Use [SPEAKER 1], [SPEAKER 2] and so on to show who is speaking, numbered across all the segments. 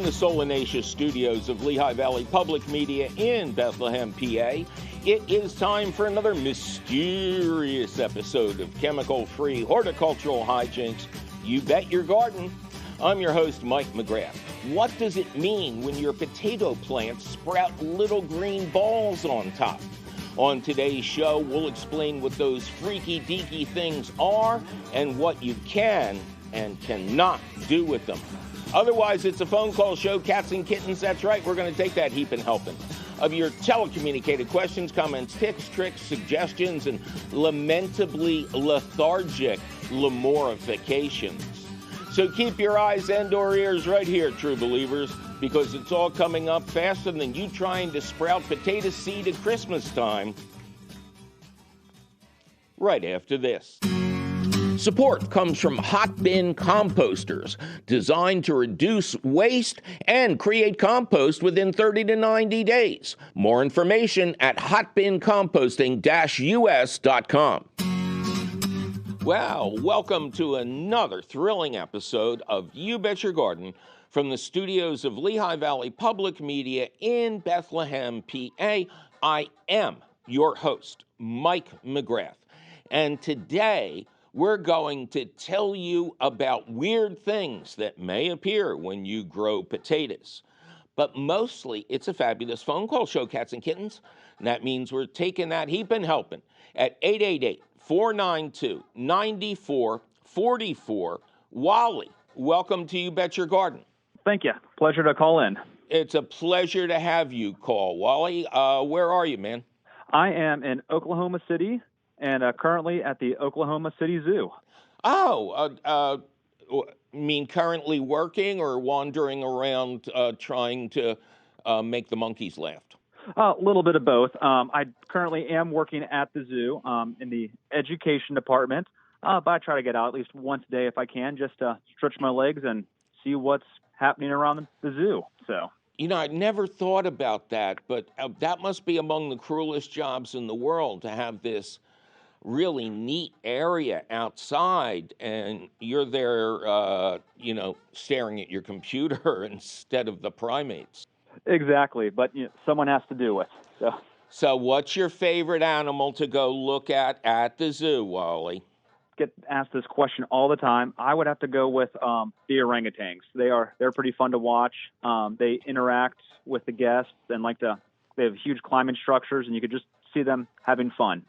[SPEAKER 1] the solanaceous studios of Lehigh Valley Public Media in Bethlehem, PA. It is time for another mysterious episode of chemical-free horticultural hijinks. You bet your garden. I'm your host, Mike McGrath. What does it mean when your potato plants sprout little green balls on top? On today's show, we'll explain what those freaky deaky things are and what you can and cannot do with them. Otherwise, it's a phone call show, cats and kittens. That's right, we're going to take that heap and helping of your telecommunicated questions, comments, tips, tricks, suggestions, and lamentably lethargic lemurifications. So keep your eyes and or ears right here, true believers, because it's all coming up faster than you trying to sprout potato seed at Christmas time. Right after this. Support comes from Hot Bin Composters, designed to reduce waste and create compost within 30 to 90 days. More information at hotbincomposting-us.com. Well, welcome to another thrilling episode of You Bet Your Garden from the studios of Lehigh Valley Public Media in Bethlehem, PA. I am your host, Mike McGrath, and today we're going to tell you about weird things that may appear when you grow potatoes. But mostly, it's a fabulous phone call show, cats and kittens. And that means we're taking that heap and helping at 888-492-9444. Wally, welcome to You Bet Your Garden.
[SPEAKER 2] Thank you. Pleasure to call in.
[SPEAKER 1] It's a pleasure to have you call. Wally, where are you, man?
[SPEAKER 2] I am in Oklahoma City and currently at the Oklahoma City Zoo.
[SPEAKER 1] Oh, mean currently working or wandering around trying to make the monkeys laugh?
[SPEAKER 2] A little bit of both. I currently am working at the zoo in the education department, but I try to get out at least once a day if I can, just to stretch my legs and see what's happening around the zoo. So,
[SPEAKER 1] you know, I never thought about that, but that must be among the cruelest jobs in the world, to have this really neat area outside and you're there, staring at your computer instead of the primates.
[SPEAKER 2] Exactly, but someone has to do it.
[SPEAKER 1] So what's your favorite animal to go look at the zoo, Wally?
[SPEAKER 2] Get asked this question all the time. I would have to go with the orangutans. They're pretty fun to watch. They interact with the guests and they have huge climbing structures, and you could just see them having fun.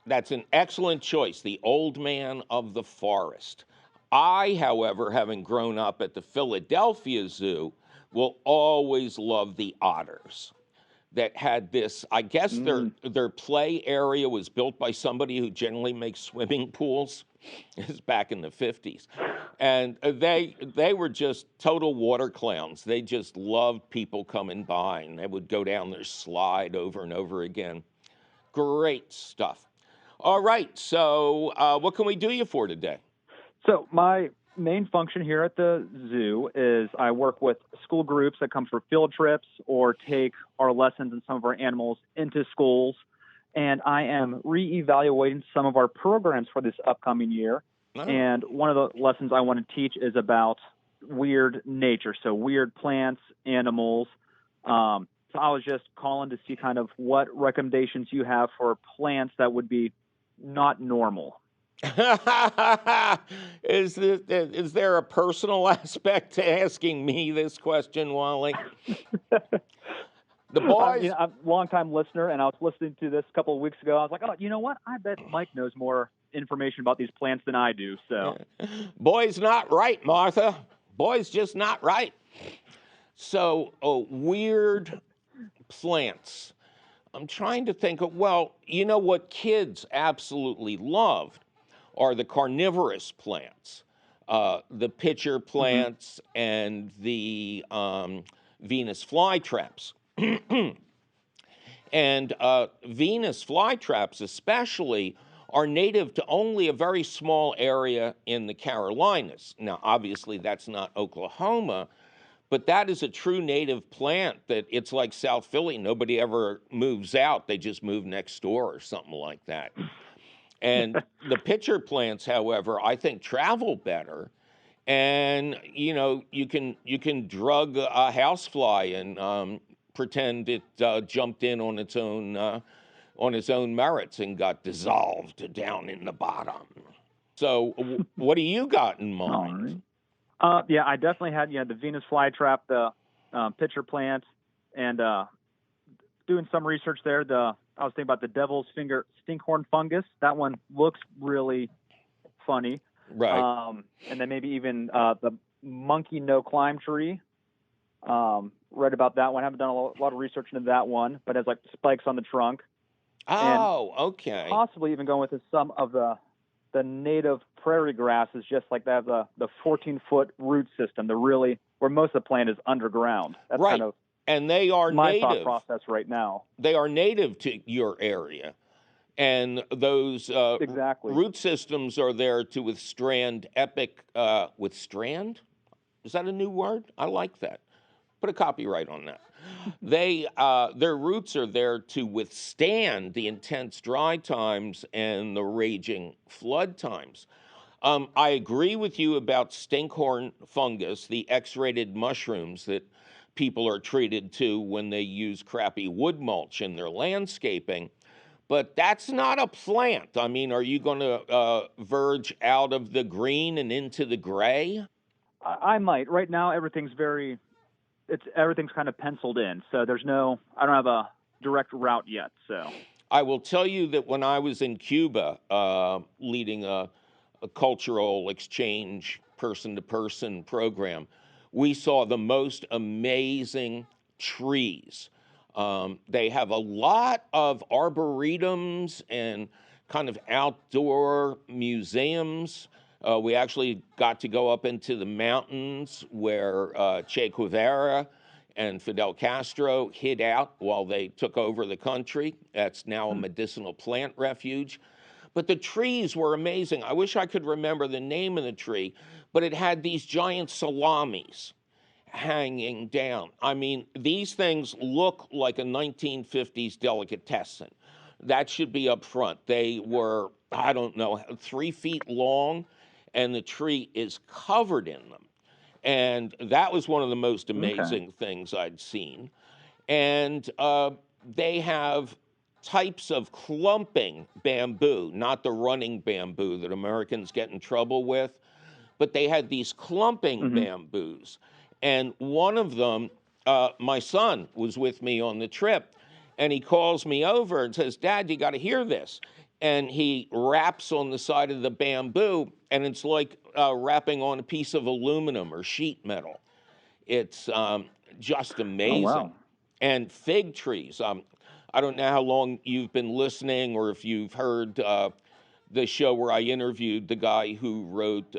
[SPEAKER 1] That's an excellent choice, the old man of the forest. I, however, having grown up at the Philadelphia Zoo, will always love the otters that had this, I guess their play area was built by somebody who generally makes swimming pools. It was back in the 50s. And they were just total water clowns. They just loved people coming by, and they would go down their slide over and over again. Great stuff. All right, so what can we do you for today?
[SPEAKER 2] So my main function here at the zoo is I work with school groups that come for field trips or take our lessons and some of our animals into schools. And I am reevaluating some of our programs for this upcoming year. Oh. And one of the lessons I want to teach is about weird nature, so weird plants, animals. So I was just calling to see kind of what recommendations you have for plants that would be not normal.
[SPEAKER 1] Is there a personal aspect to asking me this question, Wally? The boys...
[SPEAKER 2] I'm a long-time listener, and I was listening to this a couple of weeks ago. I was like, oh, you know what? I bet Mike knows more information about these plants than I do. So,
[SPEAKER 1] Boy's not right, Martha. Boy's just not right. So, weird plants. I'm trying to think of, well, you know what kids absolutely loved are the carnivorous plants, the pitcher plants and the Venus flytraps. And Venus flytraps especially are native to only a very small area in the Carolinas. Now, obviously, that's not Oklahoma, but that is a true native plant that it's like South Philly. Nobody ever moves out. They just move next door or something like that. And the pitcher plants, however, I think travel better and you can drug a housefly and pretend it jumped in on its own merits and got dissolved down in the bottom. So, what do you got in
[SPEAKER 2] All
[SPEAKER 1] mind?
[SPEAKER 2] right. Yeah, I definitely had the Venus flytrap, the pitcher plant, and doing some research there. I was thinking about the devil's finger stinkhorn fungus. That one looks really funny.
[SPEAKER 1] Right.
[SPEAKER 2] And then maybe even the monkey no climb tree. Read about that one. Haven't done a lot of research into that one, but has like spikes on the trunk. And
[SPEAKER 1] Oh, okay.
[SPEAKER 2] possibly even going with some of the native prairie grasses, just like they have the 14-foot root system. They're really where most of the plant is underground. That's
[SPEAKER 1] Right.
[SPEAKER 2] kind of
[SPEAKER 1] And they are
[SPEAKER 2] my thought
[SPEAKER 1] native.
[SPEAKER 2] process right now.
[SPEAKER 1] They are native to your area. And those
[SPEAKER 2] Exactly.
[SPEAKER 1] root systems are there to withstand withstand? Is that a new word? I like that. Put a copyright on that. Their roots are there to withstand the intense dry times and the raging flood times. I agree with you about stinkhorn fungus, the X-rated mushrooms that people are treated to when they use crappy wood mulch in their landscaping. But that's not a plant. I mean, are you going to verge out of the green and into the gray?
[SPEAKER 2] I might. Right now, everything's kind of penciled in. So I don't have a direct route yet. So
[SPEAKER 1] I will tell you that when I was in Cuba leading a cultural exchange person-to-person program, we saw the most amazing trees. They have a lot of arboretums and kind of outdoor museums. We actually got to go up into the mountains where Che Guevara and Fidel Castro hid out while they took over the country. That's now a medicinal plant refuge. But the trees were amazing. I wish I could remember the name of the tree, but it had these giant salamis hanging down. I mean, these things look like a 1950s delicatessen. That should be up front. They were, I don't know, 3 feet long, and the tree is covered in them. And that was one of the most amazing things I'd seen. And they have types of clumping bamboo, not the running bamboo that Americans get in trouble with, but they had these clumping bamboos. And one of them, my son was with me on the trip, and he calls me over and says, "Dad, you got to hear this." And he raps on the side of the bamboo, and it's like rapping on a piece of aluminum or sheet metal. It's just amazing.
[SPEAKER 2] Oh, wow.
[SPEAKER 1] And fig trees. I don't know how long you've been listening or if you've heard the show where I interviewed the guy who wrote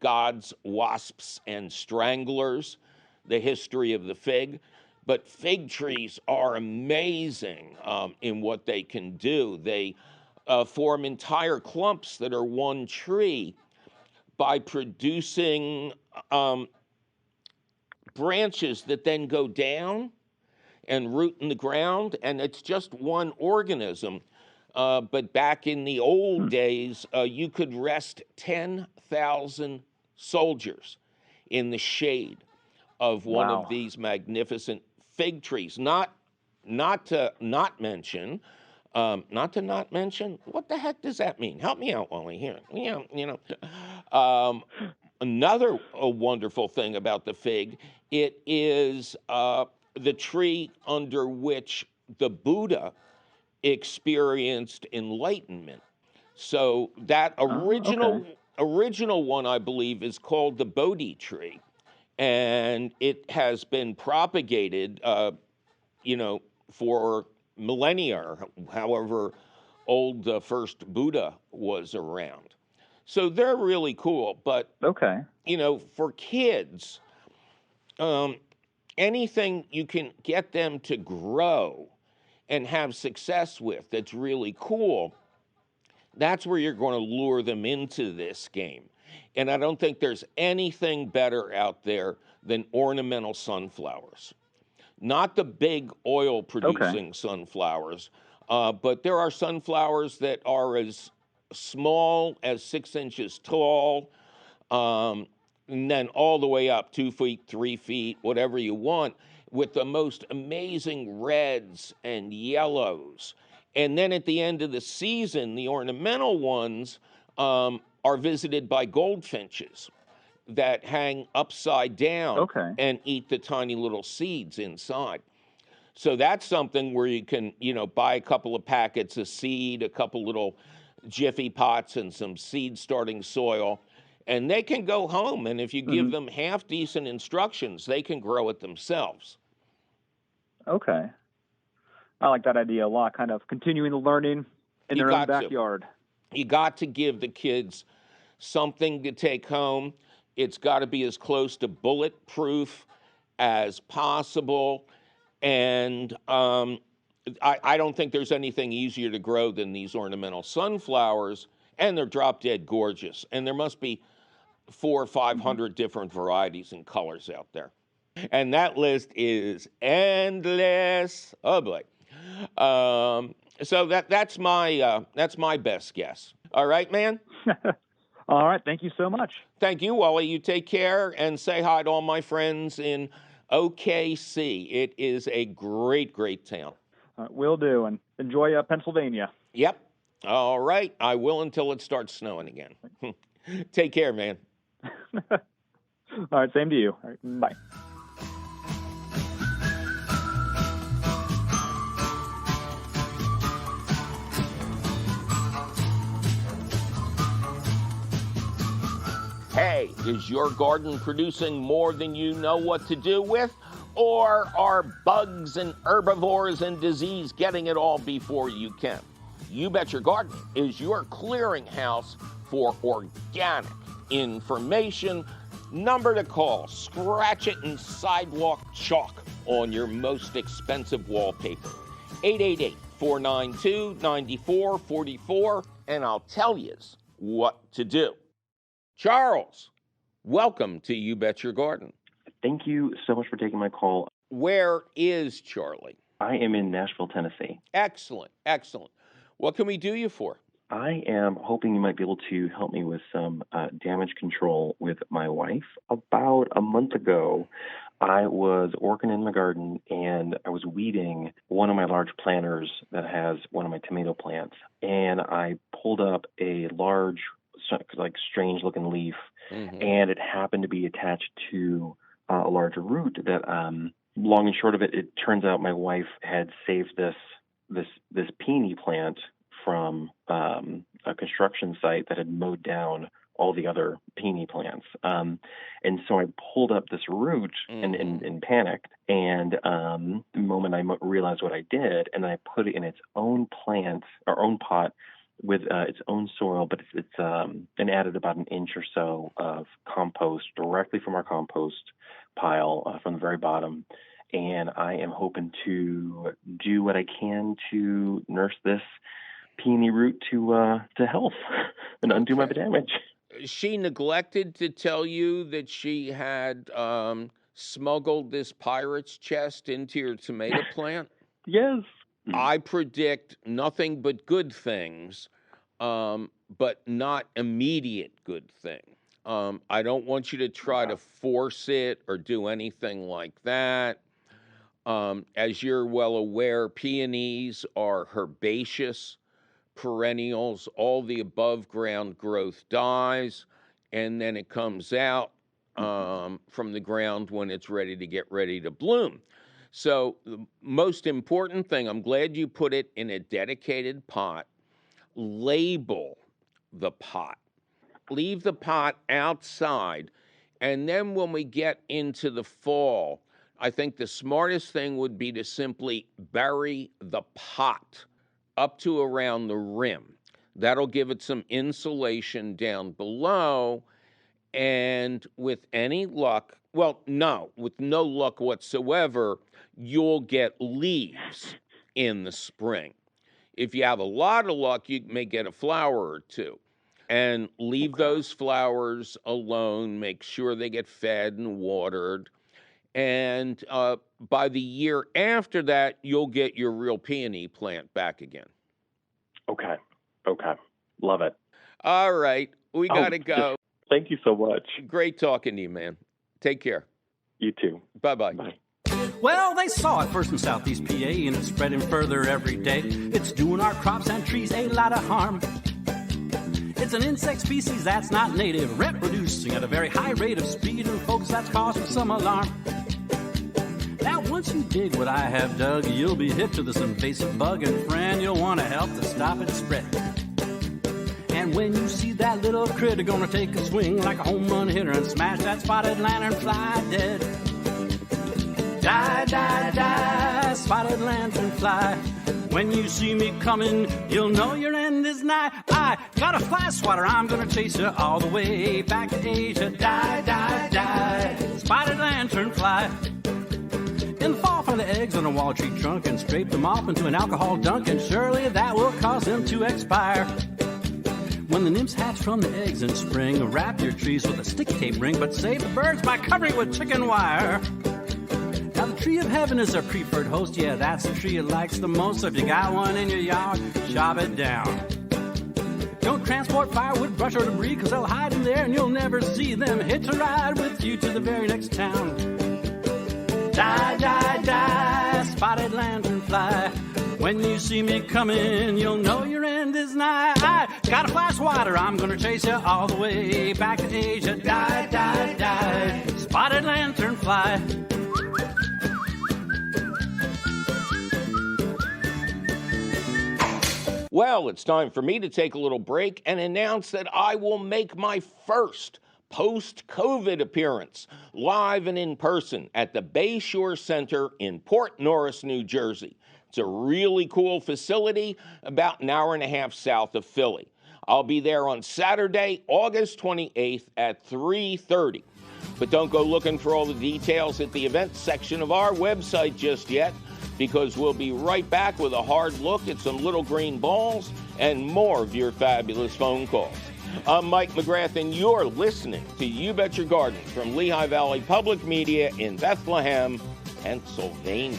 [SPEAKER 1] Gods, Wasps, and Stranglers, the history of the fig. But fig trees are amazing in what they can do. They form entire clumps that are one tree by producing branches that then go down and root in the ground, and it's just one organism. But back in the old days, you could rest 10,000 soldiers in the shade of one of these magnificent fig trees. Not to not mention, what the heck does that mean? Help me out, Wally, here. Another wonderful thing about the fig, it is the tree under which the Buddha experienced enlightenment. So that original one, I believe, is called the Bodhi tree, and it has been propagated, for millennia, or however old the first Buddha was around. So they're really cool. But for kids, anything you can get them to grow and have success with that's really cool, that's where you're going to lure them into this game. And I don't think there's anything better out there than ornamental sunflowers. Not the big oil producing sunflowers, but there are sunflowers that are as small as 6 inches tall. and then all the way up 2 feet, 3 feet, whatever you want, with the most amazing reds and yellows. And then at the end of the season, the ornamental ones are visited by goldfinches that hang upside down
[SPEAKER 2] Okay.
[SPEAKER 1] and eat the tiny little seeds inside. So that's something where you can, buy a couple of packets of seed, a couple little Jiffy pots, and some seed starting soil, and they can go home. And if you give them half decent instructions, they can grow it themselves.
[SPEAKER 2] Okay. I like that idea a lot, kind of continuing the learning in their own backyard.
[SPEAKER 1] You got to give the kids something to take home. It's got to be as close to bulletproof as possible. And I don't think there's anything easier to grow than these ornamental sunflowers, and they're drop dead gorgeous. And there must be 400 or 500 different varieties and colors out there. And that list is endless. Oh boy. So that's my best guess. All right, man?
[SPEAKER 2] All right. Thank you so much.
[SPEAKER 1] Thank you, Wally. You take care and say hi to all my friends in OKC. It is a great, great town.
[SPEAKER 2] Will do. And enjoy Pennsylvania.
[SPEAKER 1] Yep. All right. I will until it starts snowing again. Take care, man.
[SPEAKER 2] All right. Same to you. All right, bye.
[SPEAKER 1] Hey, is your garden producing more than you know what to do with? Or are bugs and herbivores and disease getting it all before you can? You Bet Your Garden is your clearinghouse for organic information. Number to call, scratch it in sidewalk chalk on your most expensive wallpaper. 888-492-9444, and I'll tell you what to do. Charles, welcome to You Bet Your Garden.
[SPEAKER 3] Thank you so much for taking my call.
[SPEAKER 1] Where is Charlie?
[SPEAKER 3] I am in Nashville, Tennessee.
[SPEAKER 1] Excellent, excellent. What can we do you for?
[SPEAKER 3] I am hoping you might be able to help me with some damage control with my wife. About a month ago, I was working in my garden and I was weeding one of my large planters that has one of my tomato plants. And I pulled up a large, strange looking leaf, and it happened to be attached to a larger root that, long and short of it, it turns out my wife had saved this peony plant from a construction site that had mowed down all the other peony plants. And so I pulled up this root and panicked. And the moment I realized what I did, and I put it in its own plant or own pot with its own soil, but it's and added about an inch or so of compost directly from our compost pile from the very bottom. And I am hoping to do what I can to nurse this peony root to health and undo my damage.
[SPEAKER 1] She neglected to tell you that she had smuggled this pirate's chest into your tomato plant?
[SPEAKER 2] Yes.
[SPEAKER 1] I predict nothing but good things, but not immediate good thing. I don't want you to try to force it or do anything like that. As you're well aware, peonies are herbaceous perennials. All the above ground growth dies, and then it comes out from the ground when it's ready to bloom. So the most important thing, I'm glad you put it in a dedicated pot. Label the pot. Leave the pot outside. And then when we get into the fall, I think the smartest thing would be to simply bury the pot up to around the rim. That'll give it some insulation down below. And with any luck, with no luck whatsoever, you'll get leaves in the spring. If you have a lot of luck, you may get a flower or two. And leave those flowers alone. Make sure they get fed and watered. And by the year after that, you'll get your real peony plant back again.
[SPEAKER 3] Okay. Love it.
[SPEAKER 1] All right. We got to go.
[SPEAKER 3] Thank you so much.
[SPEAKER 1] Great talking to you, man. Take care.
[SPEAKER 3] You too.
[SPEAKER 1] Bye-bye.
[SPEAKER 3] Bye.
[SPEAKER 4] Well, they saw it first in Southeast PA, and it's spreading further every day. It's doing our crops and trees a lot of harm. It's an insect species that's not native, reproducing at a very high rate of speed, and folks, that's cause for some alarm. Now, once you dig what I have dug, you'll be hip to this invasive bug, and friend, you'll want to help to stop its spread. And when you see that little critter gonna take a swing like a home run hitter and smash that spotted lanternfly dead. Die, die, die, spotted lanternfly. When you see me coming, you'll know your end is nigh. I got a fly swatter, I'm gonna chase you all the way back to Asia. Die, die, die, spotted lanternfly. In the fall, find the eggs on a walnut tree trunk and scrape them off into an alcohol dunk, and surely that will cause them to expire. When the nymphs hatch from the eggs in spring, wrap your trees with a sticky tape ring, but save the birds by covering it with chicken wire. Now the tree of heaven is our preferred host, yeah, that's the tree it likes the most, so if you got one in your yard, chop it down. Don't transport firewood, brush, or debris, cause they'll hide in there and you'll never see them. Hitch a ride with you to the very next town. Die, die, die, spotted lanternfly. When you see me coming, you'll know your end is nigh. I got a fly swatter, I'm gonna chase you all the way back to Asia. Die, die, die, spotted lanternfly.
[SPEAKER 1] Well, it's time for me to take a little break and announce that I will make my first post-COVID appearance, live and in person at the Bayshore Center in Port Norris, New Jersey. It's a really cool facility about an hour and a half south of Philly. I'll be there on Saturday, August 28th at 3:30. But don't go looking for all the details at the events section of our website just yet, because we'll be right back with a hard look at some little green balls and more of your fabulous phone calls. I'm Mike McGrath, and you're listening to You Bet Your Garden from Lehigh Valley Public Media in Bethlehem, Pennsylvania.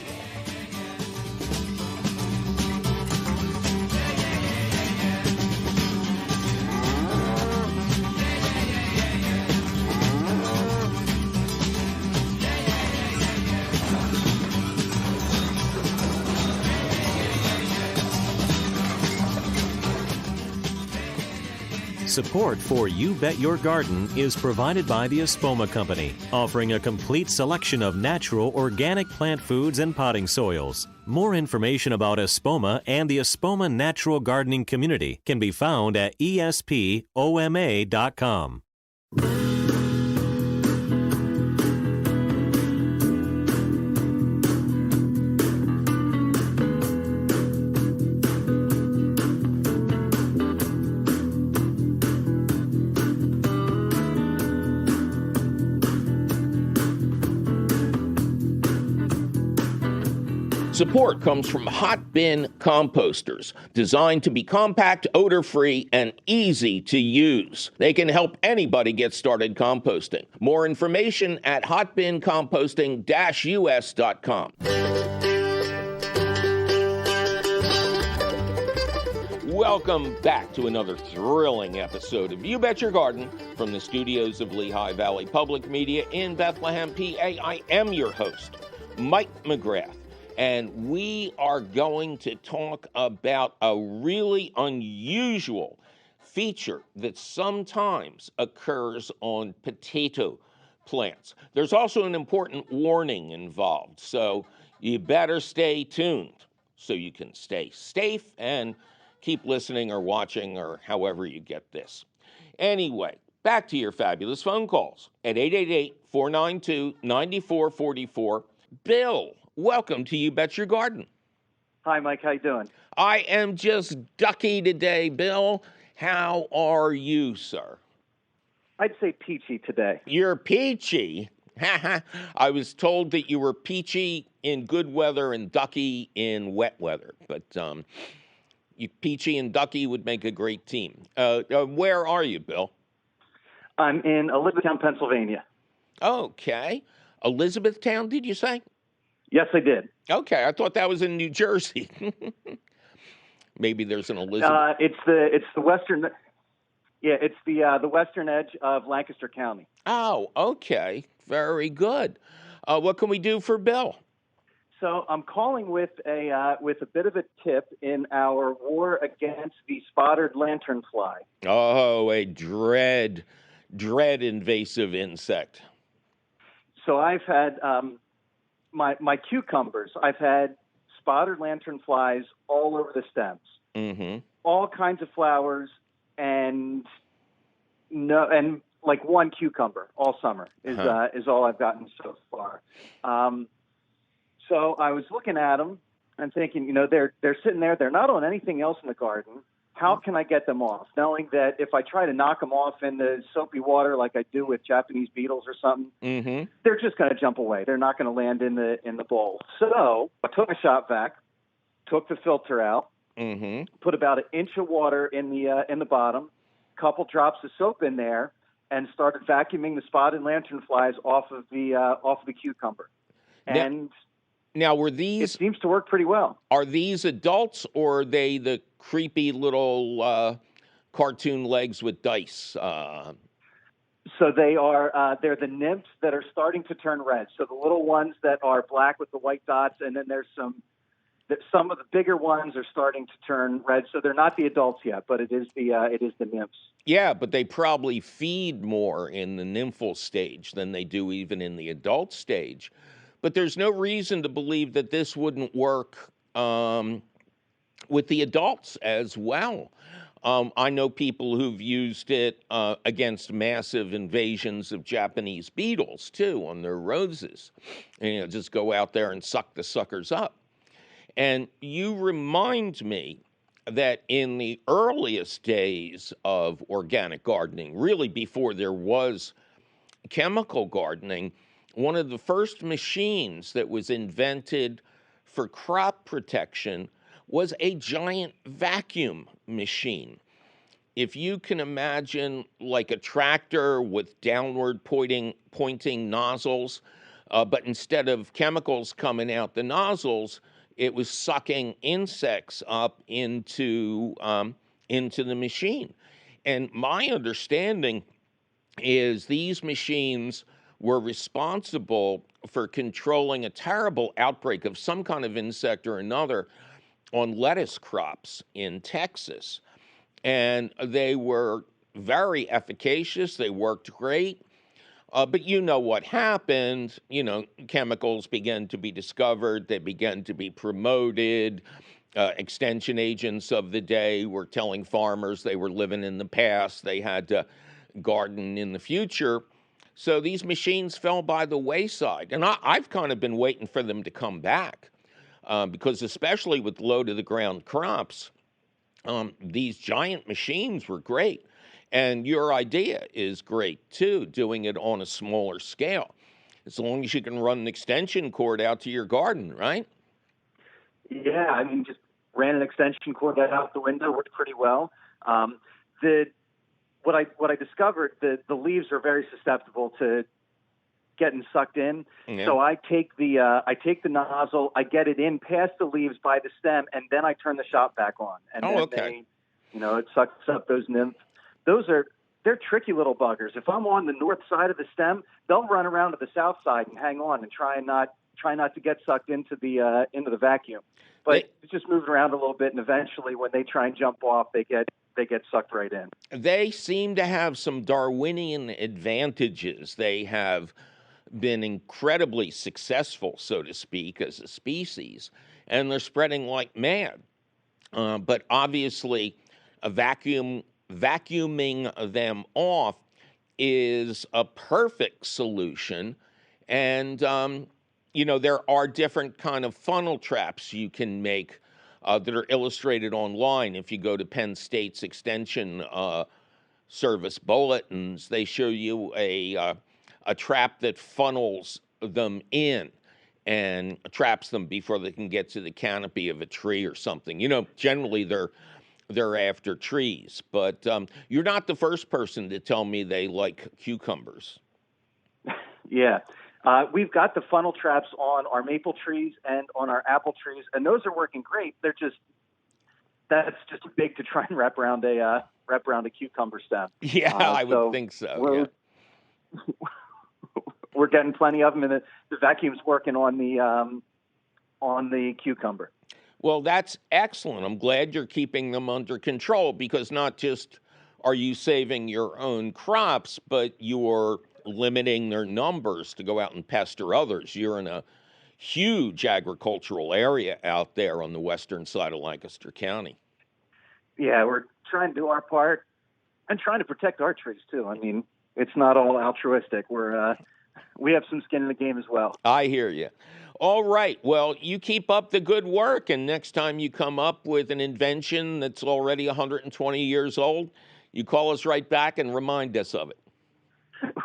[SPEAKER 5] Support for You Bet Your Garden is provided by the Espoma Company, offering a complete selection of natural organic plant foods and potting soils. More information about Espoma and the Espoma Natural Gardening Community can be found at espoma.com.
[SPEAKER 1] Support comes from Hot Bin Composters, designed to be compact, odor-free, and easy to use. They can help anybody get started composting. More information at hotbincomposting-us.com. Welcome back to another thrilling episode of You Bet Your Garden from the studios of Lehigh Valley Public Media in Bethlehem, PA. I am your host, Mike McGrath. And we are going to talk about a really unusual feature that sometimes occurs on potato plants. There's also an important warning involved, so you better stay tuned so you can stay safe and keep listening or watching or however you get this. Anyway, back to your fabulous phone calls at 888-492-9444. Bill, welcome to You Bet Your Garden.
[SPEAKER 2] Hi, Mike. How you doing?
[SPEAKER 1] I am just ducky today, Bill. How are you, sir?
[SPEAKER 2] I'd say peachy today.
[SPEAKER 1] You're peachy? I was told that you were peachy in good weather and ducky in wet weather. But you peachy and ducky would make a great team. Where are you, Bill?
[SPEAKER 2] I'm in Elizabethtown, Pennsylvania.
[SPEAKER 1] Okay. Elizabethtown, did you say?
[SPEAKER 2] Yes, I did.
[SPEAKER 1] Okay, I thought that was in New Jersey. Maybe there's an Elizabeth.
[SPEAKER 2] It's the western.
[SPEAKER 6] Yeah, it's the western edge of Lancaster County.
[SPEAKER 1] Oh, okay. Very good. What can we do for Bill?
[SPEAKER 6] So I'm calling with a bit of a tip in our war against the spotted lanternfly.
[SPEAKER 1] Oh, a dread invasive insect.
[SPEAKER 6] So I've had my cucumbers. I've had spotted lanternflies all over the stems,
[SPEAKER 1] Mm-hmm.
[SPEAKER 6] all kinds of flowers, and like one cucumber all summer is all I've gotten so far. So I was looking at them and thinking, they're sitting there. They're not on anything else in the garden. How can I get them off? Knowing that if I try to knock them off in the soapy water like I do with Japanese beetles or something,
[SPEAKER 1] Mm-hmm.
[SPEAKER 6] they're just going to jump away. They're not going to land in the bowl. So I took a shop vac, took the filter out,
[SPEAKER 1] Mm-hmm.
[SPEAKER 6] put about an inch of water in the bottom, couple drops of soap in there, and started vacuuming the spotted lanternflies off of the cucumber. And
[SPEAKER 1] now were
[SPEAKER 6] it
[SPEAKER 1] these
[SPEAKER 6] seems to work pretty well.
[SPEAKER 1] Are these adults, or are they the creepy little cartoon legs with dice?
[SPEAKER 6] So they're the nymphs that are starting to turn red. So the little ones that are black with the white dots, and then there's some of the bigger ones are starting to turn red. So they're not the adults yet, but it is the nymphs.
[SPEAKER 1] Yeah, but they probably feed more in the nymphal stage than they do even in the adult stage. But there's no reason to believe that this wouldn't work with the adults as well. I know people who've used it against massive invasions of Japanese beetles, too, on their roses. And, just go out there and suck the suckers up. And you remind me that in the earliest days of organic gardening, really before there was chemical gardening, one of the first machines that was invented for crop protection was a giant vacuum machine. If you can imagine like a tractor with downward pointing nozzles, but instead of chemicals coming out the nozzles, it was sucking insects up into the machine. And my understanding is these machines were responsible for controlling a terrible outbreak of some kind of insect or another on lettuce crops in Texas. And they were very efficacious. They worked great. But you know what happened. Chemicals began to be discovered. They began to be promoted. Extension agents of the day were telling farmers they were living in the past. They had to garden in the future. So these machines fell by the wayside. And I've kind of been waiting for them to come back because especially with low-to-the-ground crops, these giant machines were great. And your idea is great, too, doing it on a smaller scale, as long as you can run an extension cord out to your garden, right?
[SPEAKER 6] Yeah, I mean, just ran an extension cord out the window, worked pretty well. What I discovered, the leaves are very susceptible to getting sucked in. Yeah. So I take the nozzle, I get it in past the leaves by the stem, and then I turn the shop back on. And then it sucks up those nymphs. They're tricky little buggers. If I'm on the north side of the stem, they'll run around to the south side and hang on and try not to get sucked into the vacuum. But it's just moving around a little bit, and eventually, when they try and jump off, they get sucked right in.
[SPEAKER 1] They seem to have some Darwinian advantages. They have been incredibly successful, so to speak, as a species, and they're spreading like mad. But obviously, vacuuming them off is a perfect solution. And, there are different kind of funnel traps you can make that are illustrated online. If you go to Penn State's Extension Service bulletins, they show you a trap that funnels them in and traps them before they can get to the canopy of a tree or something. Generally they're after trees, but you're not the first person to tell me they like cucumbers.
[SPEAKER 6] Yeah. We've got the funnel traps on our maple trees and on our apple trees, and those are working great. that's just big to try and wrap around a cucumber stem.
[SPEAKER 1] Yeah, I would think so.
[SPEAKER 6] We're getting plenty of them, and the vacuum's working on the cucumber.
[SPEAKER 1] Well, that's excellent. I'm glad you're keeping them under control, because not just are you saving your own crops, but you're limiting their numbers to go out and pester others. You're in a huge agricultural area out there on the western side of Lancaster County.
[SPEAKER 6] Yeah, we're trying to do our part and trying to protect our trees too. I mean, it's not all altruistic. We have some skin in the game as well.
[SPEAKER 1] I hear you. All right. Well, you keep up the good work, and next time you come up with an invention that's already 120 years old, you call us right back and remind us of it.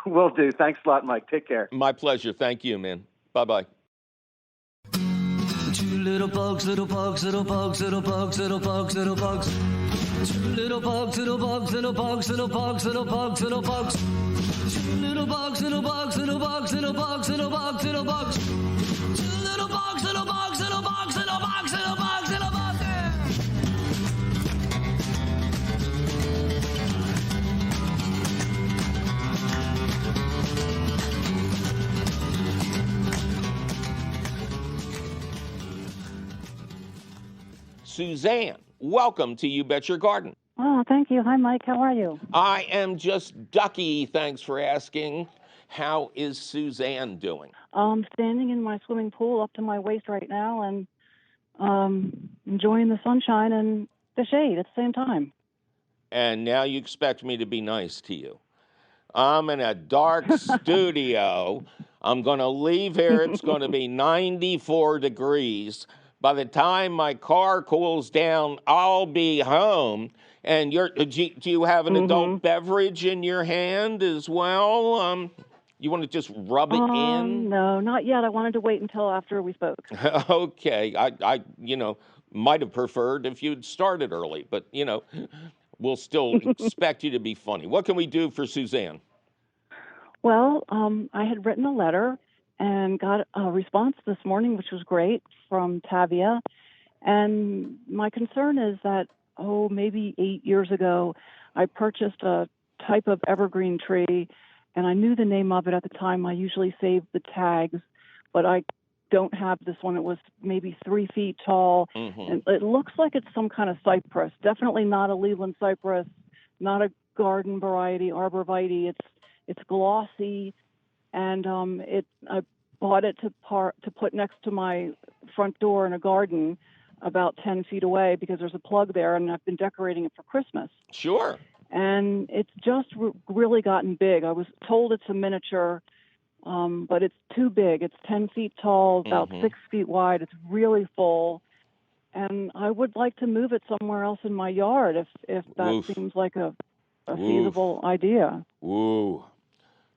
[SPEAKER 6] Will do. Thanks a lot, Mike. Take care.
[SPEAKER 1] My pleasure. Thank you, man. Bye-bye.
[SPEAKER 7] Two little bugs, little bugs, little bugs, little bugs, little bugs, little bugs. Two little bugs, little bugs, little bugs, little bugs, little bugs, little bugs. Two little bugs, little bugs, little bugs, little bugs, little bugs, little bugs. Two little bugs, little bugs, little bugs, little bugs, little bugs, little bugs.
[SPEAKER 1] Suzanne, welcome to You Bet Your Garden.
[SPEAKER 8] Oh, thank you. Hi, Mike. How are you?
[SPEAKER 1] I am just ducky. Thanks for asking. How is Suzanne doing?
[SPEAKER 8] Standing in my swimming pool up to my waist right now and enjoying the sunshine and the shade at the same time.
[SPEAKER 1] And now you expect me to be nice to you. I'm in a dark studio. I'm going to leave here. It's going to be 94 degrees. By the time my car cools down, I'll be home. And do you have an adult beverage in your hand as well? You want to just rub it in?
[SPEAKER 8] No, not yet. I wanted to wait until after we spoke.
[SPEAKER 1] Okay. I might have preferred if you'd started early, but, we'll still expect you to be funny. What can we do for Suzanne?
[SPEAKER 8] Well, I had written a letter and got a response this morning, which was great, from Tavia. And my concern is that, maybe 8 years ago, I purchased a type of evergreen tree, and I knew the name of it at the time. I usually save the tags, but I don't have this one. It was maybe 3 feet tall, and it looks like it's some kind of cypress. Definitely not a Leland cypress, not a garden variety, arborvitae. It's glossy, and I bought it to put next to my front door in a garden about 10 feet away because there's a plug there, and I've been decorating it for Christmas.
[SPEAKER 1] Sure.
[SPEAKER 8] And it's just really gotten big. I was told it's a miniature, but it's too big. It's 10 feet tall, about 6 feet wide. It's really full. And I would like to move it somewhere else in my yard if that seems like a feasible idea.
[SPEAKER 1] Ooh.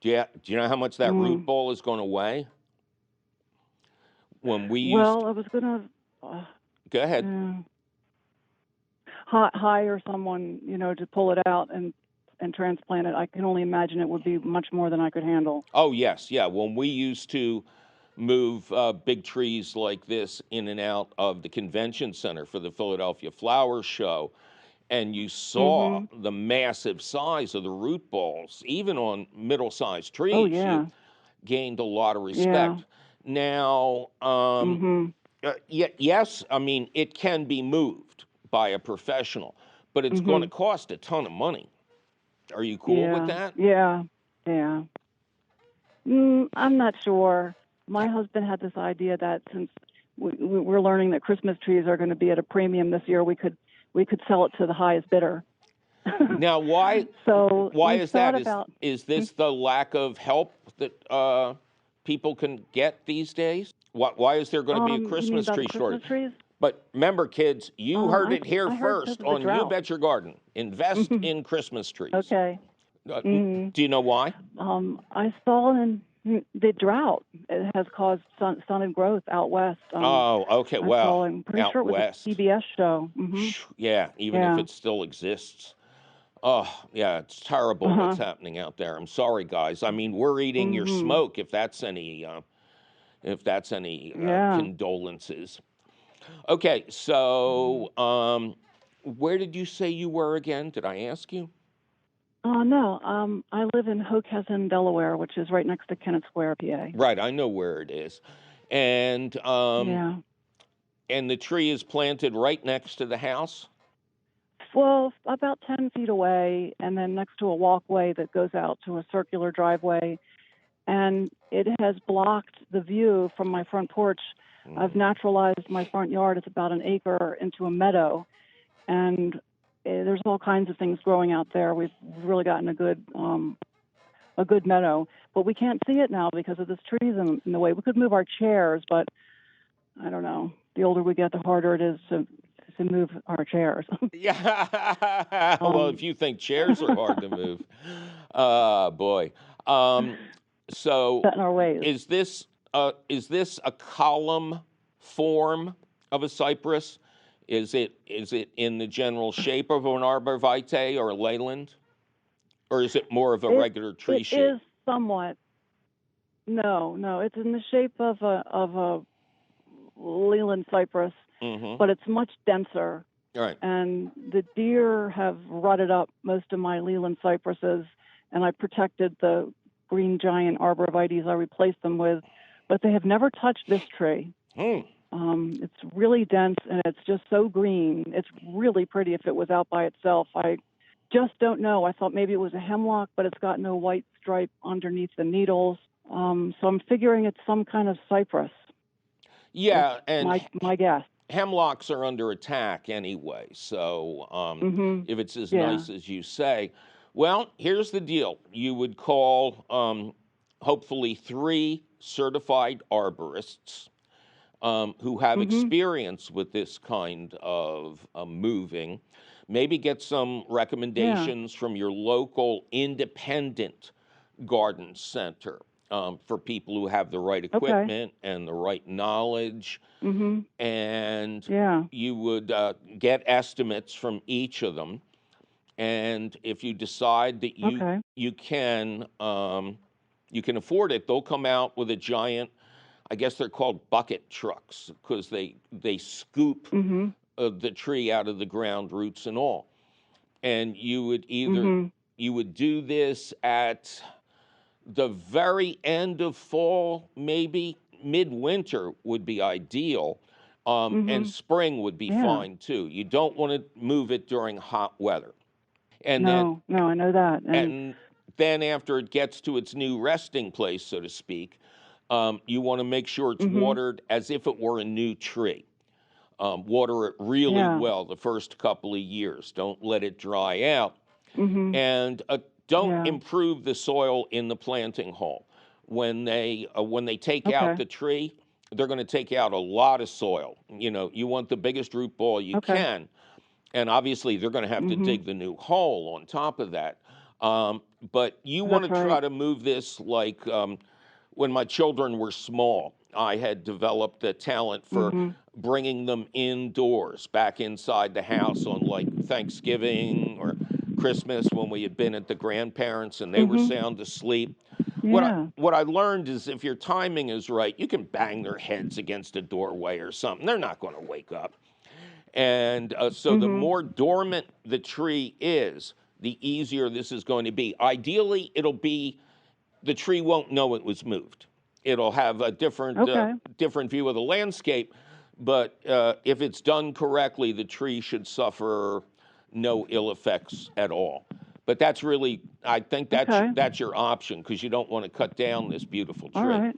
[SPEAKER 1] Do you know how much that root ball is going to weigh? When we used...
[SPEAKER 8] Well, I was going to...
[SPEAKER 1] Go ahead.
[SPEAKER 8] Hire someone, to pull it out and transplant it. I can only imagine it would be much more than I could handle.
[SPEAKER 1] Oh, yes. Yeah. When we used to move big trees like this in and out of the convention center for the Philadelphia Flower Show, and you saw the massive size of the root balls, even on middle-sized trees, you gained a lot of respect. Now, yes, I mean, it can be moved by a professional, but it's going to cost a ton of money. Are you cool with that?
[SPEAKER 8] Yeah. I'm not sure. My husband had this idea that since we're learning that Christmas trees are going to be at a premium this year, we could sell it to the highest bidder.
[SPEAKER 1] Now, why is that? Is this the lack of help that people can get these days? Why is there going to be a Christmas tree shortage?
[SPEAKER 8] Trees?
[SPEAKER 1] But remember, kids, you heard it here first on You Bet Your Garden. Invest in Christmas trees.
[SPEAKER 8] Okay.
[SPEAKER 1] Do you know why?
[SPEAKER 8] I saw in the drought has caused stunted growth out west.
[SPEAKER 1] Okay. Well,
[SPEAKER 8] I'm pretty
[SPEAKER 1] out
[SPEAKER 8] sure it was
[SPEAKER 1] west.
[SPEAKER 8] a CBS show.
[SPEAKER 1] Yeah, even if it still exists. Oh, yeah, it's terrible what's happening out there. I'm sorry, guys. I mean, we're eating your smoke, if that's any condolences. Okay, so where did you say you were again? Did I ask you?
[SPEAKER 8] No, I live in Hockessin, Delaware, which is right next to Kennett Square, PA.
[SPEAKER 1] Right, I know where it is. And
[SPEAKER 8] Yeah.
[SPEAKER 1] and the tree is planted right next to the house?
[SPEAKER 8] Well, about 10 feet away, and then next to a walkway that goes out to a circular driveway. And it has blocked the view from my front porch. I've naturalized my front yard. It's about an acre into a meadow. And there's all kinds of things growing out there. We've really gotten a good meadow, but we can't see it now because of this trees in the way. We could move our chairs, but I don't know. The older we get, the harder it is to move our chairs.
[SPEAKER 1] Yeah. Well, if you think chairs are hard to move, boy. So
[SPEAKER 8] Set in our ways.
[SPEAKER 1] is this a column form of a cypress? Is it in the general shape of an arborvitae or a leyland, or is it more of a regular tree shape?
[SPEAKER 8] It is somewhat. No, it's in the shape of a Leland cypress, but it's much denser.
[SPEAKER 1] Right.
[SPEAKER 8] And the deer have rutted up most of my Leland cypresses, and I protected the green giant arborvitaes I replaced them with, but they have never touched this tree. It's really dense, and it's just so green. It's really pretty if it was out by itself. I just don't know. I thought maybe it was a hemlock, but it's got no white stripe underneath the needles. So I'm figuring it's some kind of cypress.
[SPEAKER 1] Yeah, and
[SPEAKER 8] my guess.
[SPEAKER 1] Hemlocks are under attack anyway, so if it's as nice as you say. Well, here's the deal. You would call hopefully 3 certified arborists who have experience with this kind of moving. Maybe get some recommendations from your local independent garden center for people who have the right equipment and the right knowledge. And you would get estimates from each of them. And if you decide that you can afford it, they'll come out with a giant, I guess they're called bucket trucks, because they scoop the tree out of the ground, roots and all. And you would you would do this at the very end of fall, maybe midwinter would be ideal, and spring would be fine too. You don't want to move it during hot weather. And
[SPEAKER 8] no, I know that.
[SPEAKER 1] And then after it gets to its new resting place, so to speak, you want to make sure it's watered as if it were a new tree. Water it really well the first couple of years. Don't let it dry out. And don't improve the soil in the planting hole. When they take out the tree, they're going to take out a lot of soil. You know, you want the biggest root ball you can. And obviously, they're going to have to dig the new hole on top of that. But you want to try to move this like when my children were small. I had developed a talent for bringing them indoors, back inside the house on like Thanksgiving or Christmas when we had been at the grandparents' and they were sound asleep. What I learned is if your timing is right, you can bang their heads against a doorway or something. They're not going to wake up. And so the more dormant the tree is, the easier this is going to be. Ideally, the tree won't know it was moved. It'll have a different view of the landscape, but if it's done correctly, the tree should suffer no ill effects at all. But that's really, I think that's your option, because you don't want to cut down this beautiful tree.
[SPEAKER 8] All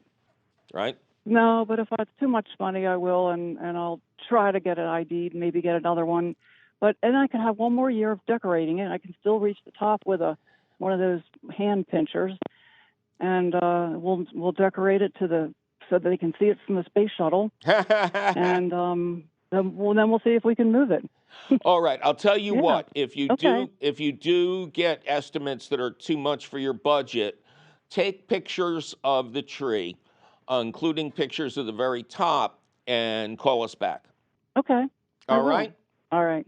[SPEAKER 1] right?
[SPEAKER 8] No, but if it's too much money, I will, and I'll try to get it ID'd, maybe get another one. And I can have one more year of decorating it. I can still reach the top with one of those hand pinchers, and we'll decorate it so that they can see it from the space shuttle, and then we'll see if we can move it.
[SPEAKER 1] All right, I'll tell you what. If you do get estimates that are too much for your budget, take pictures of the tree, including pictures of the very top, and call us back.
[SPEAKER 8] Okay.
[SPEAKER 1] All right?
[SPEAKER 8] All right.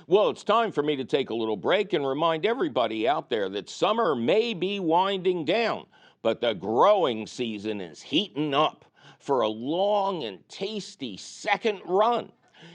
[SPEAKER 1] Well, it's time for me to take a little break and remind everybody out there that summer may be winding down, but the growing season is heating up for a long and tasty second run.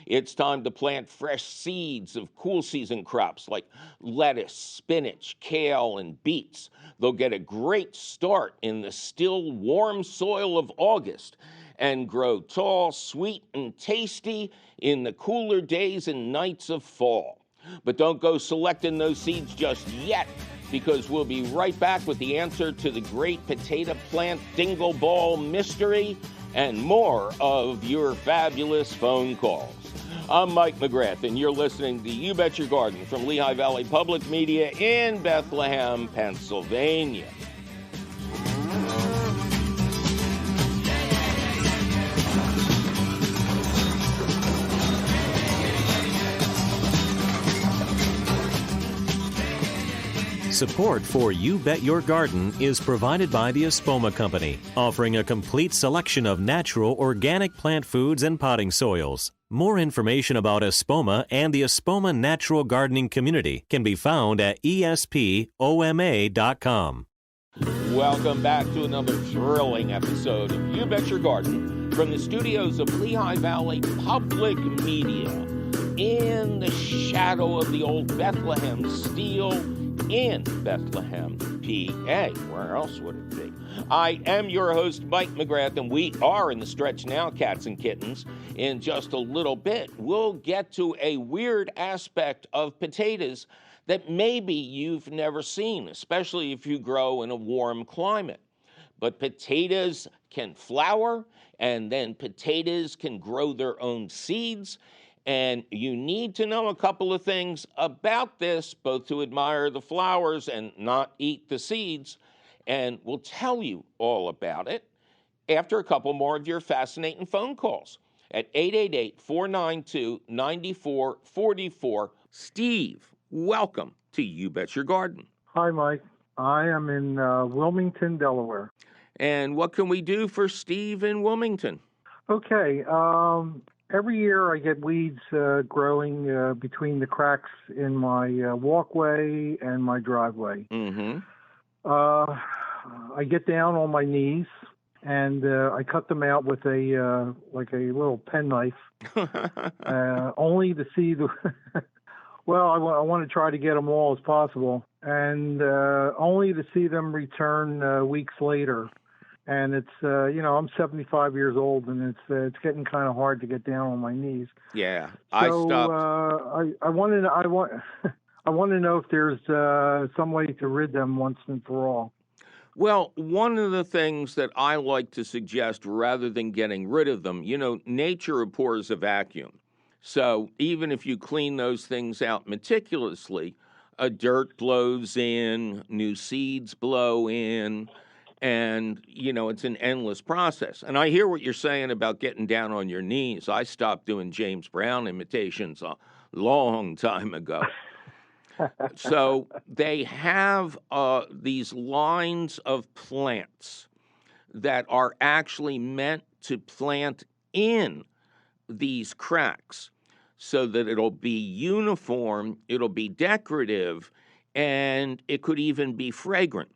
[SPEAKER 1] It's time to plant fresh seeds of cool season crops like lettuce, spinach, kale, and beets. They'll get a great start in the still warm soil of August and grow tall, sweet, and tasty in the cooler days and nights of fall. But don't go selecting those seeds just yet, because we'll be right back with the answer to the great potato plant dingle ball mystery and more of your fabulous phone calls. I'm Mike McGrath, and you're listening to You Bet Your Garden from Lehigh Valley Public Media in Bethlehem, Pennsylvania.
[SPEAKER 5] Support for You Bet Your Garden is provided by the Espoma Company, offering a complete selection of natural organic plant foods and potting soils. More information about Espoma and the Espoma Natural Gardening Community can be found at espoma.com.
[SPEAKER 1] Welcome back to another thrilling episode of You Bet Your Garden from the studios of Lehigh Valley Public Media in the shadow of the old Bethlehem Steel in Bethlehem, PA. Where else would it be? I am your host, Mike McGrath, and we are in the stretch now, cats and kittens. In just a little bit, we'll get to a weird aspect of potatoes that maybe you've never seen, especially if you grow in a warm climate. But potatoes can flower, and then potatoes can grow their own seeds. And you need to know a couple of things about this, both to admire the flowers and not eat the seeds. And we'll tell you all about it after a couple more of your fascinating phone calls at 888-492-9444. Steve, welcome to You Bet Your Garden.
[SPEAKER 9] Hi, Mike. I am in Wilmington, Delaware.
[SPEAKER 1] And what can we do for Steve in Wilmington?
[SPEAKER 9] Okay. Every year I get weeds growing between the cracks in my walkway and my driveway.
[SPEAKER 1] Mm-hmm.
[SPEAKER 9] I get down on my knees and I cut them out with a little penknife, only to see the. Well, I want to try to get them all as possible, and only to see them return weeks later. And it's I'm 75 years old, and it's getting kind of hard to get down on my knees.
[SPEAKER 1] Yeah,
[SPEAKER 9] so,
[SPEAKER 1] I stopped.
[SPEAKER 9] I want to know if there's some way to rid them once and for all.
[SPEAKER 1] Well, one of the things that I like to suggest, rather than getting rid of them, nature abhors a vacuum. So even if you clean those things out meticulously, dirt blows in, new seeds blow in, and, it's an endless process. And I hear what you're saying about getting down on your knees. I stopped doing James Brown imitations a long time ago. So they have these lines of plants that are actually meant to plant in these cracks so that it'll be uniform, it'll be decorative, and it could even be fragrant.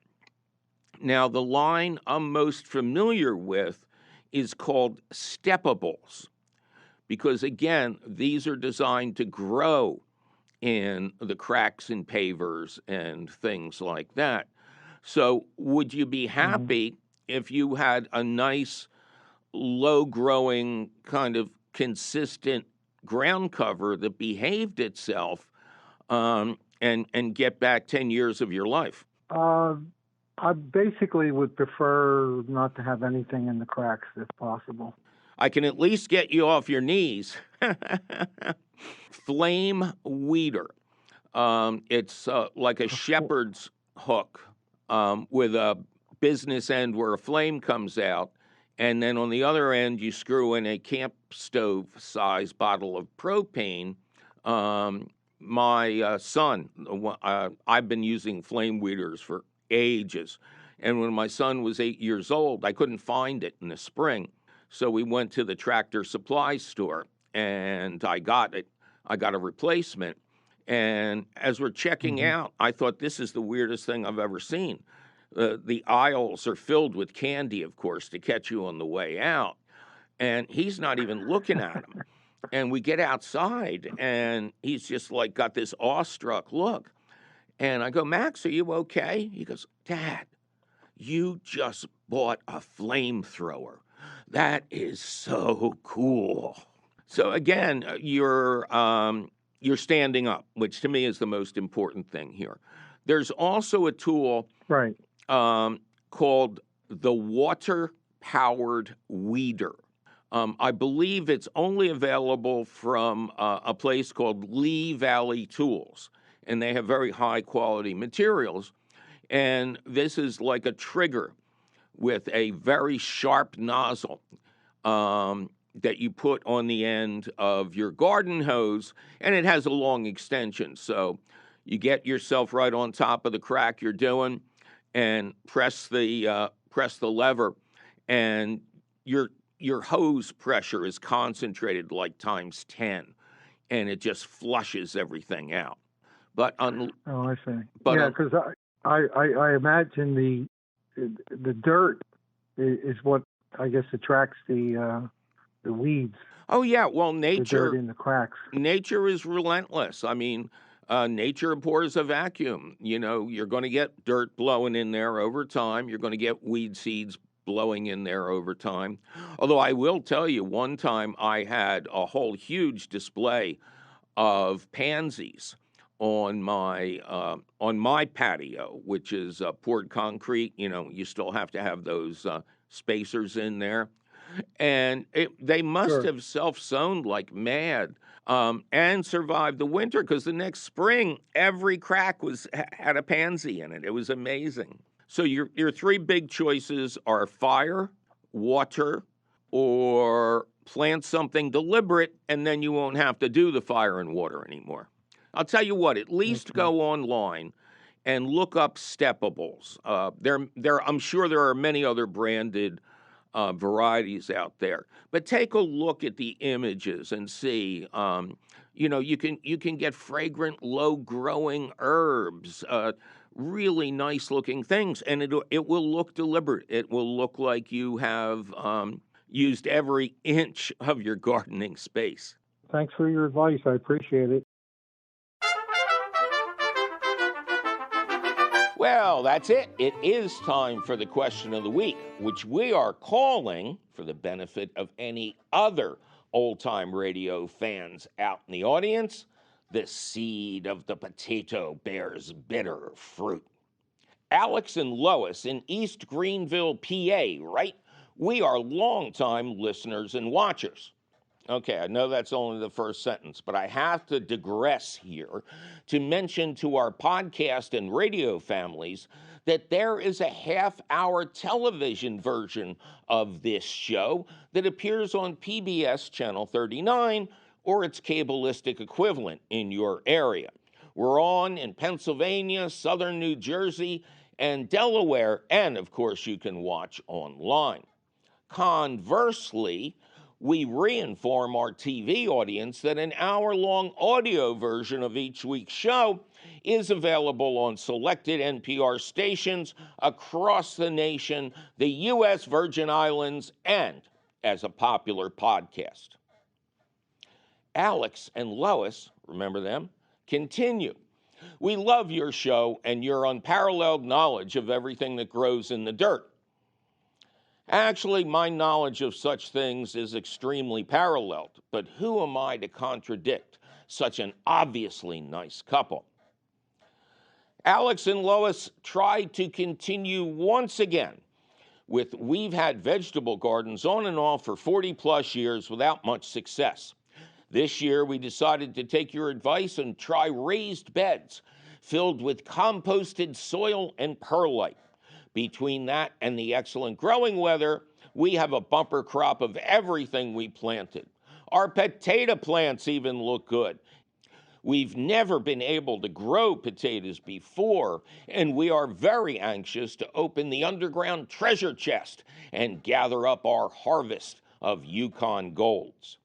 [SPEAKER 1] Now, the line I'm most familiar with is called steppables, because, again, these are designed to grow in the cracks in pavers and things like that. So would you be happy if you had a nice, low-growing, kind of consistent ground cover that behaved itself and get back 10 years of your life?
[SPEAKER 9] I basically would prefer not to have anything in the cracks if possible.
[SPEAKER 1] I can at least get you off your knees. Flame weeder. It's like a shepherd's hook with a business end where a flame comes out, and then on the other end you screw in a camp stove size bottle of propane. My son, I've been using flame weeders for ages, and when my son was 8 years old, I couldn't find it in the spring. So we went to the Tractor Supply store, and I got it. I got a replacement. And as we're checking out, I thought, this is the weirdest thing I've ever seen. The aisles are filled with candy, of course, to catch you on the way out. And he's not even looking at them. And we get outside, and he's just like got this awestruck look. And I go, Max, are you okay? He goes, Dad, you just bought a flamethrower. That is so cool. So again, you're standing up, which to me is the most important thing here. There's also a tool
[SPEAKER 9] Right.
[SPEAKER 1] called the water-powered weeder. I believe it's only available from a place called Lee Valley Tools, and they have very high-quality materials. And this is like a trigger with a very sharp nozzle that you put on the end of your garden hose, and it has a long extension. So you get yourself right on top of the crack you're doing, and press the lever, and your hose pressure is concentrated like times 10, and it just flushes everything out. But
[SPEAKER 9] Oh, I see. Yeah, because I imagine the dirt is what I guess attracts the weeds.
[SPEAKER 1] Oh yeah, well,
[SPEAKER 9] the dirt in the cracks.
[SPEAKER 1] Nature is relentless. I mean, nature abhors a vacuum. You know, you're going to get dirt blowing in there over time. You're going to get weed seeds blowing in there over time. Although I will tell you, one time I had a whole huge display of pansies on my patio, which is poured concrete. You know, you still have to have those spacers in there. And they must have self-sown like mad and survived the winter, because the next spring, every crack had a pansy in it. It was amazing. So your three big choices are fire, water, or plant something deliberate, and then you won't have to do the fire and water anymore. I'll tell you what, at least go online and look up steppables. I'm sure there are many other branded varieties out there, but take a look at the images and see. You can get fragrant, low-growing herbs, really nice-looking things, and it will look deliberate. It will look like you have used every inch of your gardening space.
[SPEAKER 9] Thanks for your advice. I appreciate it.
[SPEAKER 1] Well, that's it. It is time for the question of the week, which we are calling, for the benefit of any other old-time radio fans out in the audience, the seed of the potato bears bitter fruit. Alex and Lois in East Greenville, PA, right? We are longtime listeners and watchers. Okay, I know that's only the first sentence, but I have to digress here to mention to our podcast and radio families that there is a half-hour television version of this show that appears on PBS Channel 39 or its cableistic equivalent in your area. We're on in Pennsylvania, southern New Jersey, and Delaware, and of course you can watch online. Conversely, we reinform our TV audience that an hour-long audio version of each week's show is available on selected NPR stations across the nation, the U.S. Virgin Islands, and as a popular podcast. Alex and Lois, remember them, continue. We love your show and your unparalleled knowledge of everything that grows in the dirt. Actually, my knowledge of such things is extremely paralleled, but who am I to contradict such an obviously nice couple? Alex and Lois tried to continue once again with we've had vegetable gardens on and off for 40 plus years without much success. This year, we decided to take your advice and try raised beds filled with composted soil and perlite. Between that and the excellent growing weather, we have a bumper crop of everything we planted. Our potato plants even look good. We've never been able to grow potatoes before, and we are very anxious to open the underground treasure chest and gather up our harvest of Yukon golds.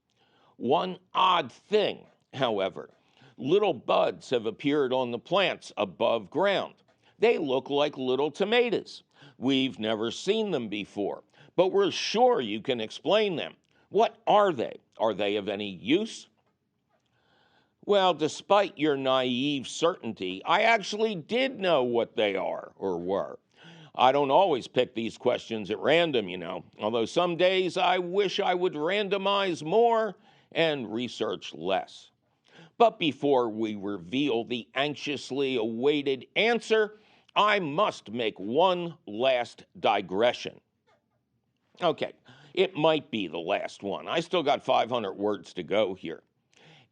[SPEAKER 1] One odd thing, however, little buds have appeared on the plants above ground. They look like little tomatoes. We've never seen them before, but we're sure you can explain them. What are they? Are they of any use? Well, despite your naive certainty, I actually did know what they are or were. I don't always pick these questions at random, although some days I wish I would randomize more and research less. But before we reveal the anxiously awaited answer, I must make one last digression. Okay, it might be the last one. I still got 500 words to go here.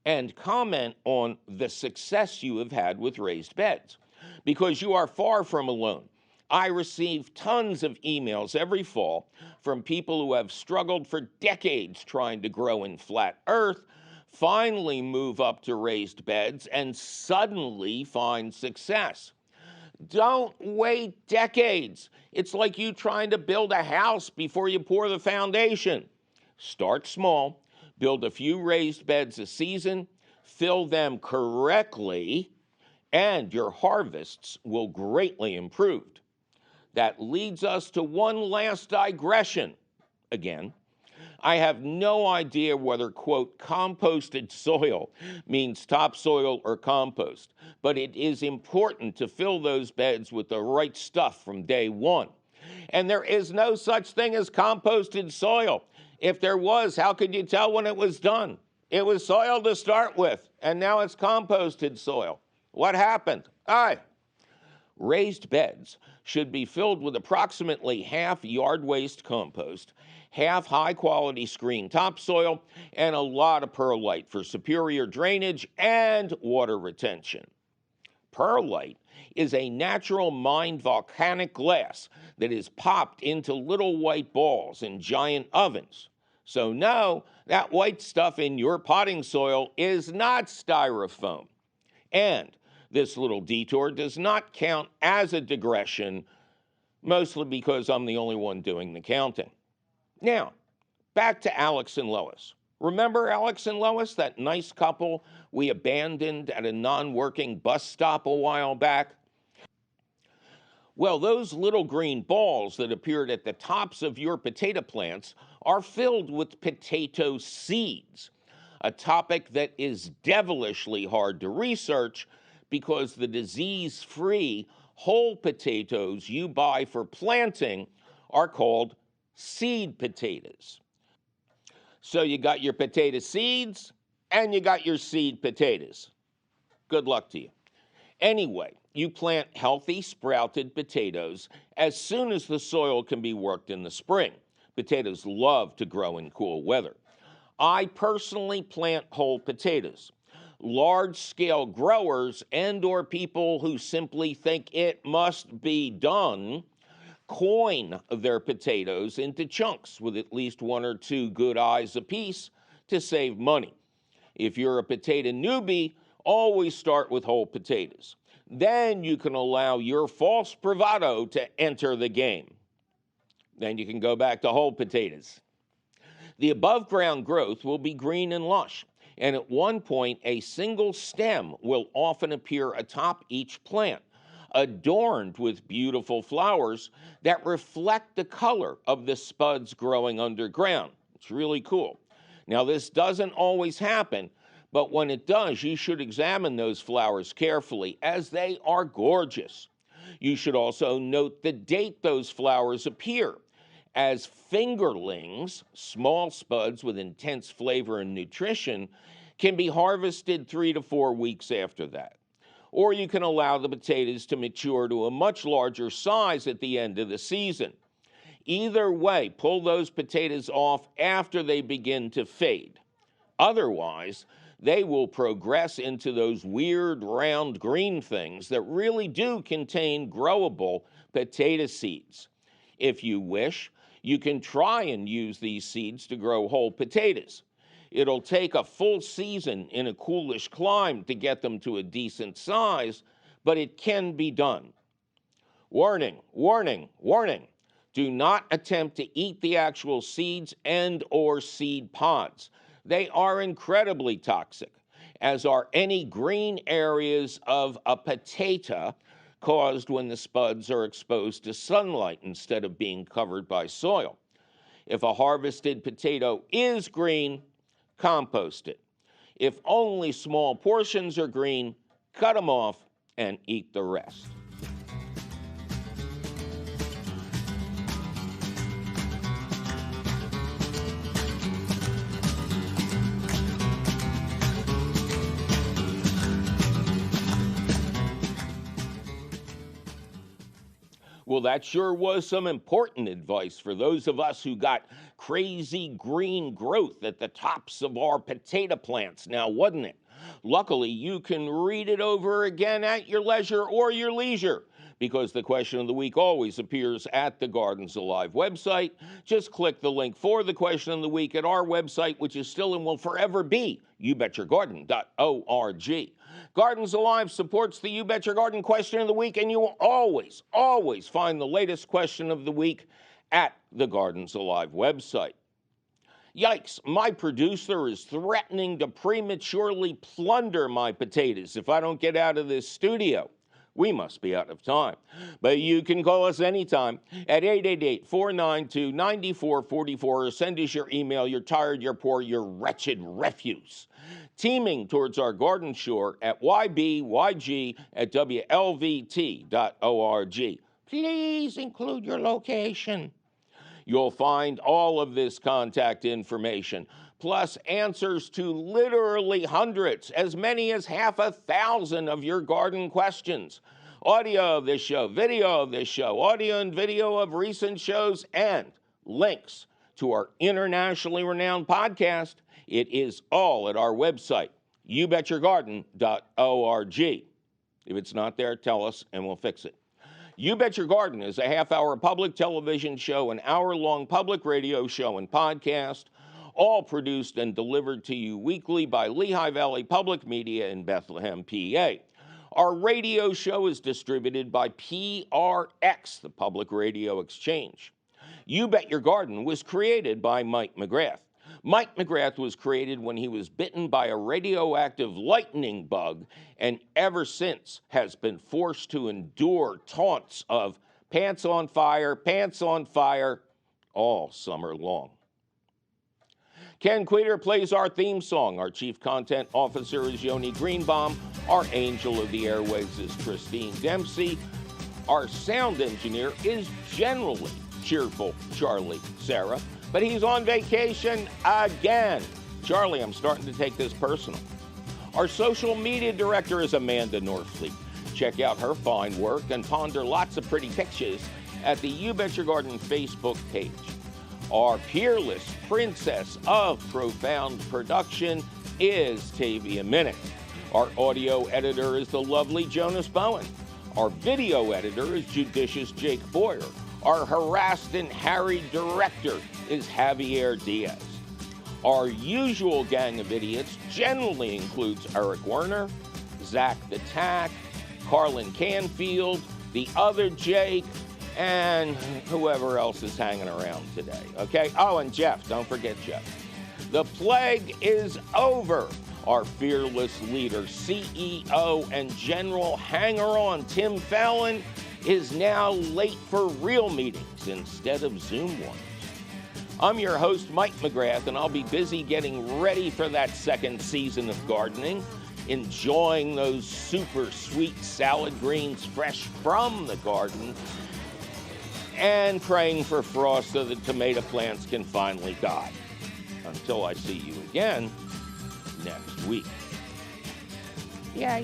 [SPEAKER 1] And comment on the success you have had with raised beds, because you are far from alone. I receive tons of emails every fall from people who have struggled for decades trying to grow in flat earth, finally move up to raised beds, and suddenly find success. Don't wait decades. It's like you trying to build a house before you pour the foundation. Start small, build a few raised beds a season, fill them correctly, and your harvests will greatly improve. That leads us to one last digression. Again, I have no idea whether, quote, composted soil means topsoil or compost, but it is important to fill those beds with the right stuff from day one. And there is no such thing as composted soil. If there was, how could you tell when it was done? It was soil to start with, and now it's composted soil. What happened? Raised beds should be filled with approximately half yard waste compost, half high-quality screen topsoil, and a lot of perlite for superior drainage and water retention. Perlite is a natural mined volcanic glass that is popped into little white balls in giant ovens. So no, that white stuff in your potting soil is not styrofoam. And this little detour does not count as a digression, mostly because I'm the only one doing the counting. Now, back to Alex and Lois. Remember Alex and Lois, that nice couple we abandoned at a non-working bus stop a while back? Well, those little green balls that appeared at the tops of your potato plants are filled with potato seeds, a topic that is devilishly hard to research because the disease-free whole potatoes you buy for planting are called seed potatoes. So you got your potato seeds and you got your seed potatoes. Good luck to you. Anyway, you plant healthy sprouted potatoes as soon as the soil can be worked in the spring. Potatoes love to grow in cool weather. I personally plant whole potatoes. Large-scale growers and/or people who simply think it must be done coin their potatoes into chunks with at least one or two good eyes apiece to save money. If you're a potato newbie, always start with whole potatoes. Then you can allow your false bravado to enter the game. Then you can go back to whole potatoes. The above-ground growth will be green and lush, and at one point, a single stem will often appear atop each plant, adorned with beautiful flowers that reflect the color of the spuds growing underground. It's really cool. Now, this doesn't always happen, but when it does, you should examine those flowers carefully, as they are gorgeous. You should also note the date those flowers appear, as fingerlings, small spuds with intense flavor and nutrition, can be harvested 3 to 4 weeks after that. Or you can allow the potatoes to mature to a much larger size at the end of the season. Either way, pull those potatoes off after they begin to fade. Otherwise, they will progress into those weird round green things that really do contain growable potato seeds. If you wish, you can try and use these seeds to grow whole potatoes. It'll take a full season in a coolish climate to get them to a decent size, but it can be done. Warning, warning, warning. Do not attempt to eat the actual seeds and/or seed pods. They are incredibly toxic, as are any green areas of a potato caused when the spuds are exposed to sunlight instead of being covered by soil. If a harvested potato is green, compost it. If only small portions are green, cut them off and eat the rest. Well, that sure was some important advice for those of us who got crazy green growth at the tops of our potato plants now, wasn't it? Luckily, you can read it over again at your leisure or your leisure, because the question of the week always appears at the Gardens Alive website. Just click the link for the question of the week at our website, which is still and will forever be youbetyourgarden.org. Gardens Alive supports the You Bet Your Garden question of the week, and you will always, always find the latest question of the week at the Gardens Alive website. Yikes, my producer is threatening to prematurely plunder my potatoes if I don't get out of this studio. We must be out of time. But you can call us anytime at 888-492-9444 or send us your email, you're tired, you're poor, you're wretched refuse. Teaming towards our garden shore at ybyg@wlvt.org. Please include your location. You'll find all of this contact information, plus answers to literally hundreds, as many as 1,000 of your garden questions. Audio of this show, video of this show, audio and video of recent shows, and links to our internationally renowned podcast. It is all at our website, youbetyourgarden.org. If it's not there, tell us and we'll fix it. You Bet Your Garden is a half-hour public television show, an hour-long public radio show and podcast, all produced and delivered to you weekly by Lehigh Valley Public Media in Bethlehem, PA. Our radio show is distributed by PRX, the Public Radio Exchange. You Bet Your Garden was created by Mike McGrath. Mike McGrath was created when he was bitten by a radioactive lightning bug, and ever since has been forced to endure taunts of pants on fire, all summer long. Ken Queter plays our theme song. Our chief content officer is Yoni Greenbaum. Our angel of the airwaves is Christine Dempsey. Our sound engineer is generally cheerful Charlie Sarah, but he's on vacation again. Charlie, I'm starting to take this personal. Our social media director is Amanda Northfleet. Check out her fine work and ponder lots of pretty pictures at the You Bet Your Garden Facebook page. Our peerless princess of profound production is Tavia Minnick. Our audio editor is the lovely Jonas Bowen. Our video editor is judicious Jake Boyer. Our harassed and harried director is Javier Diaz. Our usual gang of idiots generally includes Eric Werner, Zach the Tack, Carlin Canfield, the other Jake, and whoever else is hanging around today, okay? Oh, and Jeff, don't forget Jeff. The plague is over. Our fearless leader, CEO, and general hanger-on Tim Fallon is now late for real meetings instead of Zoom ones. I'm your host, Mike McGrath, and I'll be busy getting ready for that second season of gardening, enjoying those super sweet salad greens fresh from the garden, and praying for frost so the tomato plants can finally die. Until I see you again next week. Yeah.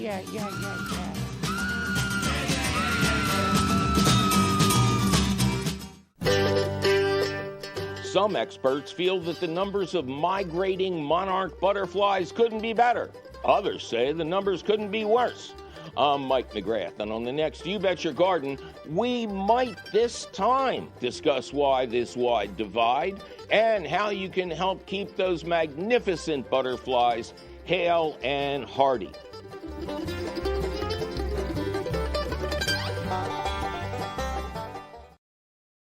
[SPEAKER 1] Some experts feel that the numbers of migrating monarch butterflies couldn't be better. Others say the numbers couldn't be worse. I'm Mike McGrath, and on the next You Bet Your Garden, we might this time discuss why this wide divide and how you can help keep those magnificent butterflies hale and hearty.